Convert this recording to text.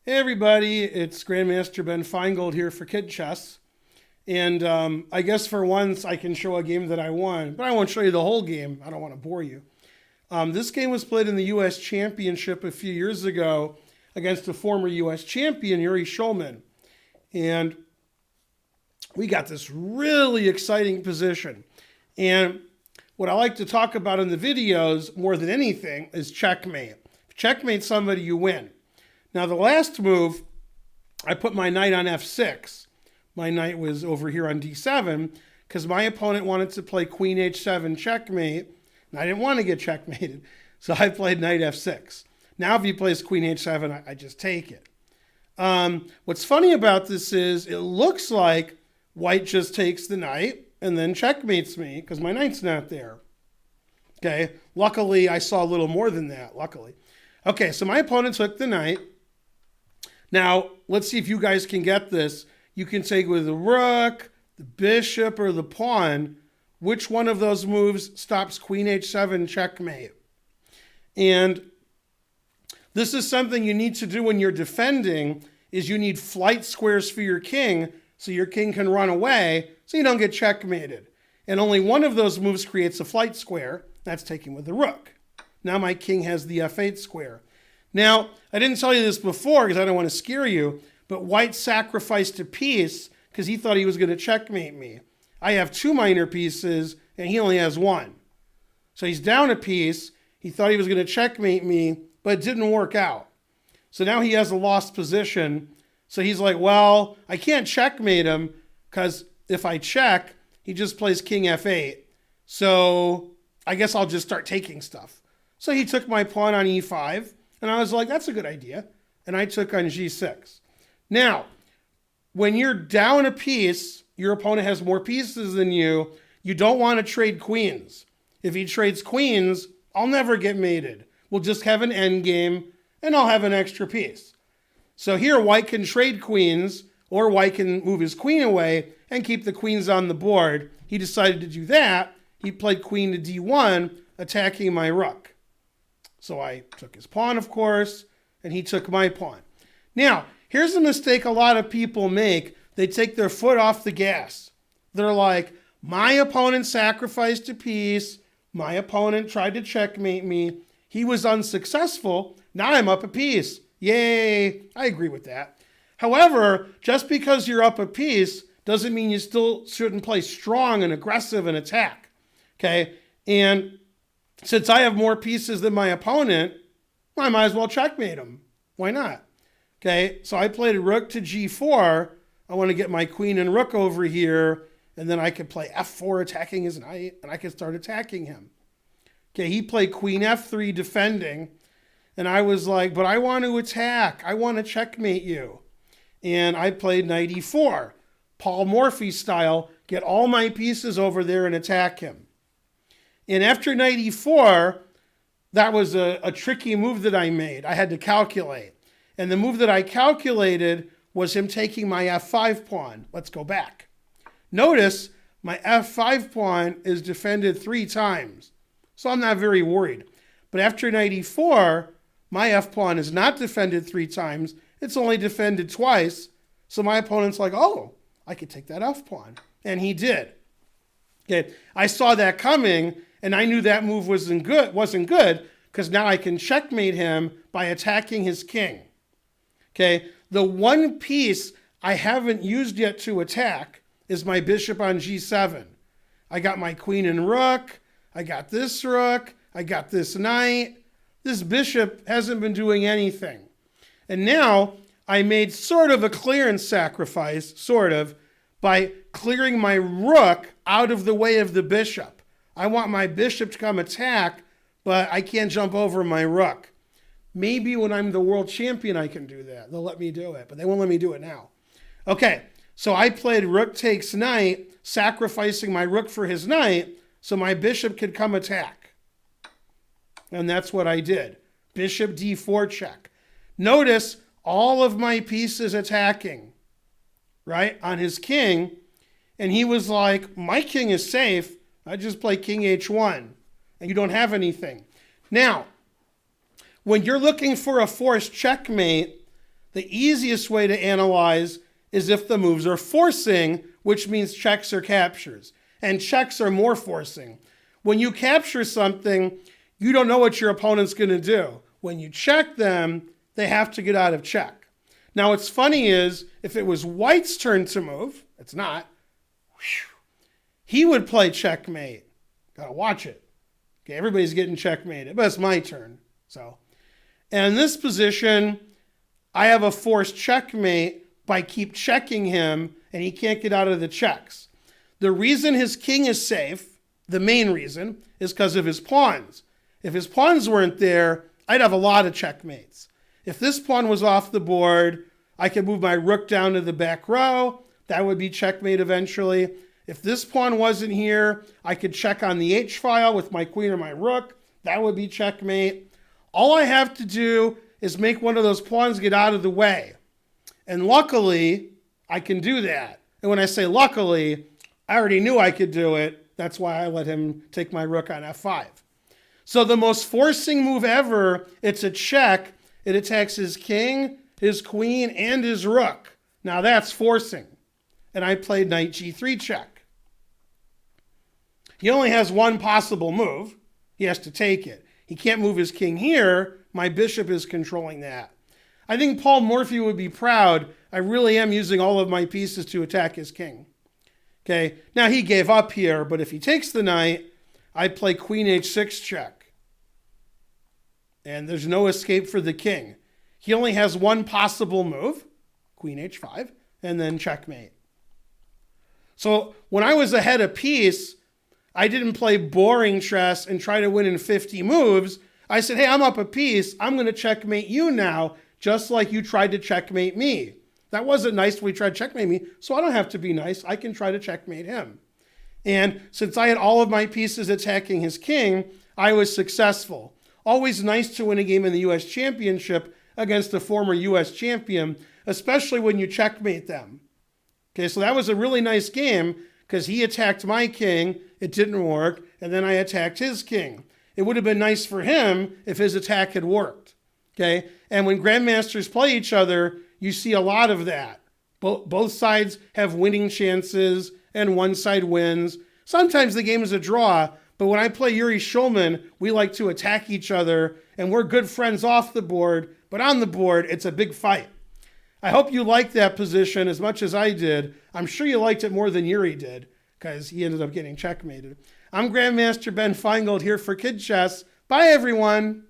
Hey everybody, it's Grandmaster Ben Finegold here for Kid Chess. And I guess for once I can show a game that I won, but I won't show you the whole game. I don't want to bore you. This game was played in the U.S. Championship a few years ago against a former U.S. champion, Yuri Shulman. And we got this really exciting position. And what I like to talk about in the videos more than anything is checkmate. If you checkmate somebody, you win. Now, the last move, I put my knight on f6. My knight was over here on d7 because my opponent wanted to play queen h7 checkmate, and I didn't want to get checkmated, so I played knight f6. Now, if he plays queen h7, I just take it. What's funny about this is it looks like white just takes the knight and then checkmates me because my knight's not there. Okay, luckily, I saw a little more than that, luckily. Okay, so my opponent took the knight. Now, let's see if you guys can get this. You can take with the rook, the bishop, or the pawn. Which one of those moves stops queen h7 checkmate? And this is something you need to do when you're defending, is you need flight squares for your king so your king can run away so you don't get checkmated. And only one of those moves creates a flight square. That's taken with the rook. Now my king has the f8 square. Now, I didn't tell you this before because I don't want to scare you, but white sacrificed a piece because he thought he was going to checkmate me. I have two minor pieces and he only has one. So he's down a piece. He thought he was going to checkmate me, but it didn't work out. So now he has a lost position. So he's like, well, I can't checkmate him because if I check, he just plays king f8. So I guess I'll just start taking stuff. So he took my pawn on e5. And I was like, that's a good idea. And I took on g6. Now, when you're down a piece, your opponent has more pieces than you. You don't want to trade queens. If he trades queens, I'll never get mated. We'll just have an endgame, and I'll have an extra piece. So here, white can trade queens, or white can move his queen away and keep the queens on the board. He decided to do that. He played queen to d1, attacking my rook. So I took his pawn, of course, and he took my pawn. Now, here's a mistake a lot of people make. They take their foot off the gas. They're like, my opponent sacrificed a piece. My opponent tried to checkmate me. He was unsuccessful. Now I'm up a piece. Yay. I agree with that. However, just because you're up a piece doesn't mean you still shouldn't play strong and aggressive and attack. Okay? And since I have more pieces than my opponent, well, I might as well checkmate him. Why not? Okay, so I played a rook to g4. I want to get my queen and rook over here, and then I could play f4 attacking his knight, and I could start attacking him. Okay, he played queen f3 defending, and I was like, but I want to attack. I want to checkmate you. And I played knight e4. Paul Morphy style, get all my pieces over there and attack him. And after knight e4, that was a tricky move that I made. I had to calculate. And the move that I calculated was him taking my f5 pawn. Let's go back. Notice my f5 pawn is defended 3 times. So I'm not very worried. But after knight e4, my f pawn is not defended 3 times. It's only defended twice. So my opponent's like, oh, I could take that f pawn. And he did. Okay, I saw that coming. And I knew that move wasn't good because now I can checkmate him by attacking his king. Okay, the one piece I haven't used yet to attack is my bishop on g7. I got my queen and rook. I got this rook. I got this knight. This bishop hasn't been doing anything. And now I made sort of a clearance sacrifice, by clearing my rook out of the way of the bishop. I want my bishop to come attack, but I can't jump over my rook. Maybe when I'm the world champion, I can do that. They'll let me do it, but they won't let me do it now. Okay, so I played rook takes knight, sacrificing my rook for his knight, so my bishop could come attack. And that's what I did. Bishop d4 check. Notice all of my pieces attacking, right, on his king. And he was like, my king is safe. I just play king h1, and you don't have anything. Now, when you're looking for a forced checkmate, The easiest way to analyze is if the moves are forcing, which means checks or captures. And checks are more forcing. When you capture something, you don't know what your opponent's going to do. When you check them, they have to get out of check. Now, what's funny is if it was white's turn to move, it's not, he would play checkmate. Gotta watch it. Okay, everybody's getting checkmated, but it's my turn. And in this position, I have a forced checkmate by keep checking him, and he can't get out of the checks. The reason his king is safe, the main reason, is because of his pawns. If his pawns weren't there, I'd have a lot of checkmates. If this pawn was off the board, I could move my rook down to the back row. That would be checkmate eventually. If this pawn wasn't here, I could check on the h-file with my queen or my rook. That would be checkmate. All I have to do is make one of those pawns get out of the way. And luckily, I can do that. And when I say luckily, I already knew I could do it. That's why I let him take my rook on f5. So the most forcing move ever, it's a check. It attacks his king, his queen, and his rook. Now that's forcing. And I played knight g3 check. He only has one possible move. He has to take it. He can't move his king here. My bishop is controlling that. I think Paul Morphy would be proud. I really am using all of my pieces to attack his king. Okay, now he gave up here, but if he takes the knight, I play queen h6 check. And there's no escape for the king. He only has one possible move, queen h5, and then checkmate. So when I was ahead a piece, I didn't play boring chess and try to win in 50 moves. I said, hey, I'm up a piece. I'm going to checkmate you now, just like you tried to checkmate me. That wasn't nice when he tried to checkmate me, so I don't have to be nice. I can try to checkmate him. And since I had all of my pieces attacking his king, I was successful. Always nice to win a game in the U.S. Championship against a former U.S. champion, especially when you checkmate them. Okay, so that was a really nice game because he attacked my king, it didn't work, and then I attacked his king. It would have been nice for him if his attack had worked. Okay, and when grandmasters play each other, you see a lot of that. Both sides have winning chances, and one side wins. Sometimes the game is a draw, but when I play Yuri Shulman, we like to attack each other, and we're good friends off the board, but on the board, it's a big fight. I hope you liked that position as much as I did. I'm sure you liked it more than Yuri did, because he ended up getting checkmated. I'm Grandmaster Ben Finegold here for Kid Chess. Bye, everyone.